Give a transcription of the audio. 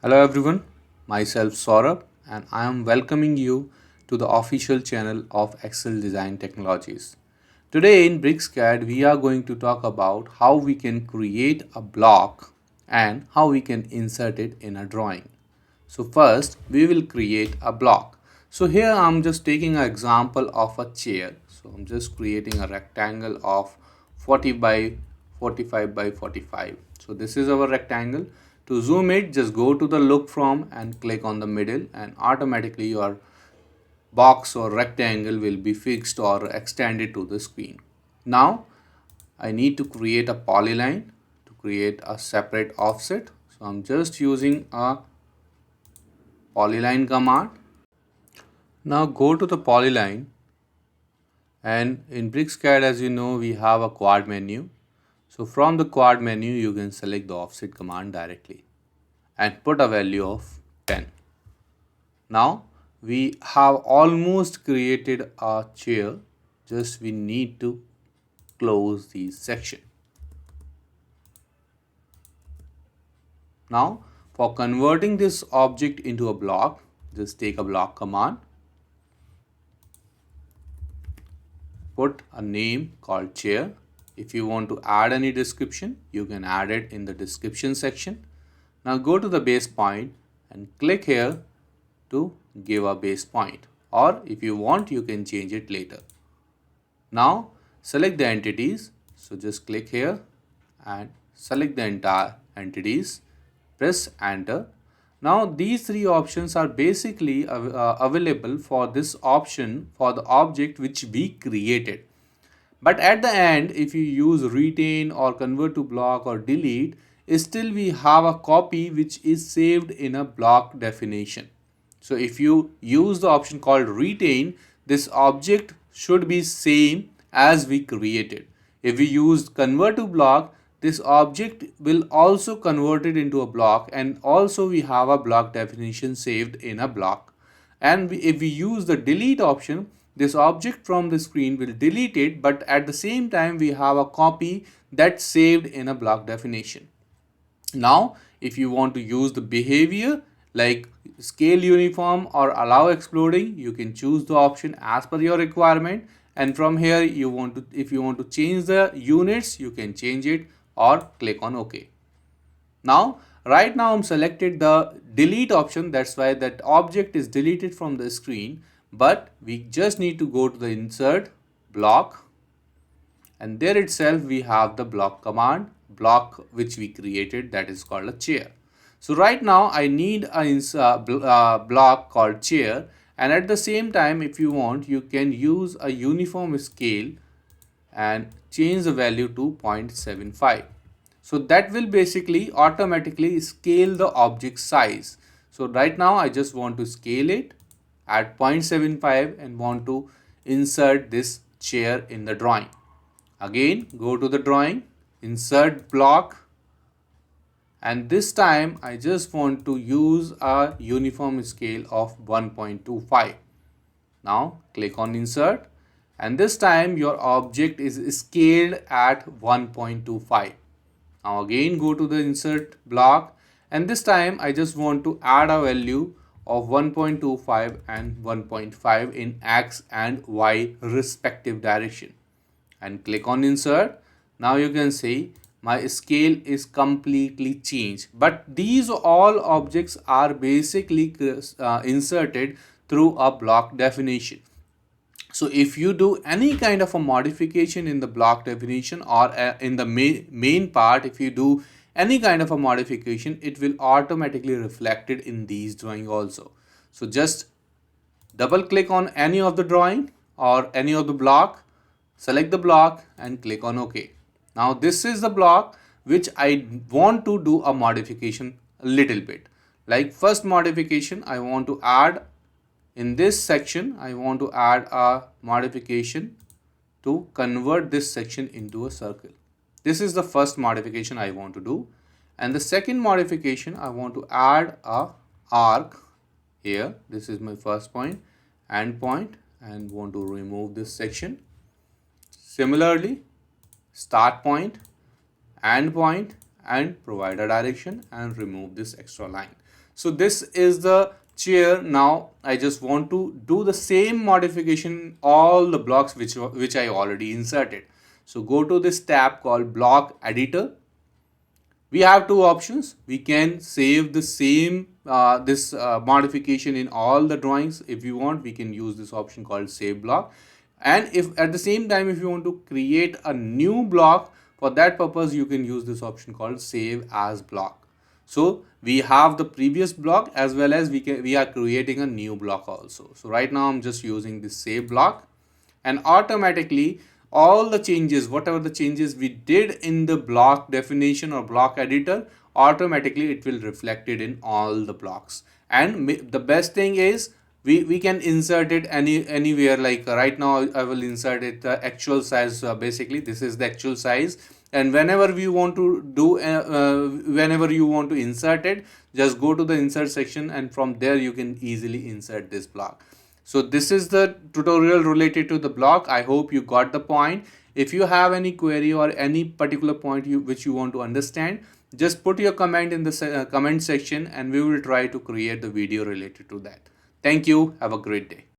Hello everyone, myself Saurabh and I am welcoming you to the official channel of Excel Design Technologies. Today in BricsCAD we are going to talk about how we can create a block and how we can insert it in a drawing. So first we will create a block. So here I'm just taking an example of a chair. So I'm just creating a rectangle of 40 by 45 by 45. So this is our rectangle. To zoom it, just go to the look from and click on the middle and automatically your box or rectangle will be fixed or extended to the screen. Now I need to create a polyline to create a separate offset. So I'm just using a polyline command. Now go to the polyline and in BricsCAD, as you know, we have a quad menu. So from the quad menu you can select the offset command directly and put a value of 10. Now we have almost created a chair, just we need to close the section. Now for converting this object into a block, just take a block command, put a name called chair. If you want to add any description, you can add it in the description section. Now go to the base point and click here to give a base point, or if you want you can change it later. Now select the entities, so just click here and select the entire entities, press enter. Now these three options are basically available for this option for the object which we created. But at the end, if you use retain or convert to block or delete, still we have a copy which is saved in a block definition. So if you use the option called retain, this object should be same as we created. If we use convert to block, this object will also convert it into a block, and also we have a block definition saved in a block. And if we use the delete option, this object from the screen will delete it, but at the same time we have a copy that's saved in a block definition. Now if you want to use the behavior like scale uniform or allow exploding, you can choose the option as per your requirement, and from here you want to, if you want to change the units, you can change it or click on OK. Now right now I'm selected the delete option, that's why that object is deleted from the screen, but we just need to go to the insert block, and there itself we have the block command, block which we created, that is called a chair. So right now I need a block called chair, and at the same time if you want you can use a uniform scale and change the value to 0.75. So that will basically automatically scale the object size. So right now I just want to scale it at 0.75 and want to insert this chair in the drawing. Again go to the drawing, insert block, and this time I just want to use a uniform scale of 1.25. Now click on insert, and this time your object is scaled at 1.25. Now again go to the insert block, and this time I just want to add a value of 1.25 and 1.5 in X and Y respective direction, and click on insert. Now you can see my scale is completely changed, but these all objects are basically inserted through a block definition. So if you do any kind of a modification in the block definition or in the main part, if you do any kind of a modification, it will automatically reflected in these drawing also. So just double click on any of the drawing or any of the block, select the block and click on OK. Now this is the block which I want to do a modification a little bit. Like first modification, I want to add in this section, I want to add a modification to convert this section into a circle. This is the first modification I want to do. And the second modification, I want to add a arc here. This is my first point, end point, and want to remove this section. Similarly, start point, end point, and provide a direction and remove this extra line. So this is the chair. Now I just want to do the same modification all the blocks which I already inserted. So go to this tab called block editor. We have two options. We can save the same this modification in all the drawings. If you want, we can use this option called save block. And if at the same time, if you want to create a new block, for that purpose you can use this option called save as block. So we have the previous block as well as we are creating a new block also. So right now I'm just using this save block, and automatically all the changes, whatever the changes we did in the block definition or block editor, automatically it will reflect it in all the blocks. And the best thing is we can insert it anywhere. Like right now I will insert it the actual size. Basically this is the actual size, and whenever we want to do whenever you want to insert it, just go to the insert section, and from there you can easily insert this block. So this is the tutorial related to the block. I hope you got the point. If you have any query or any particular point which you want to understand, just put your comment in the comment section and we will try to create the video related to that. Thank you. Have a great day.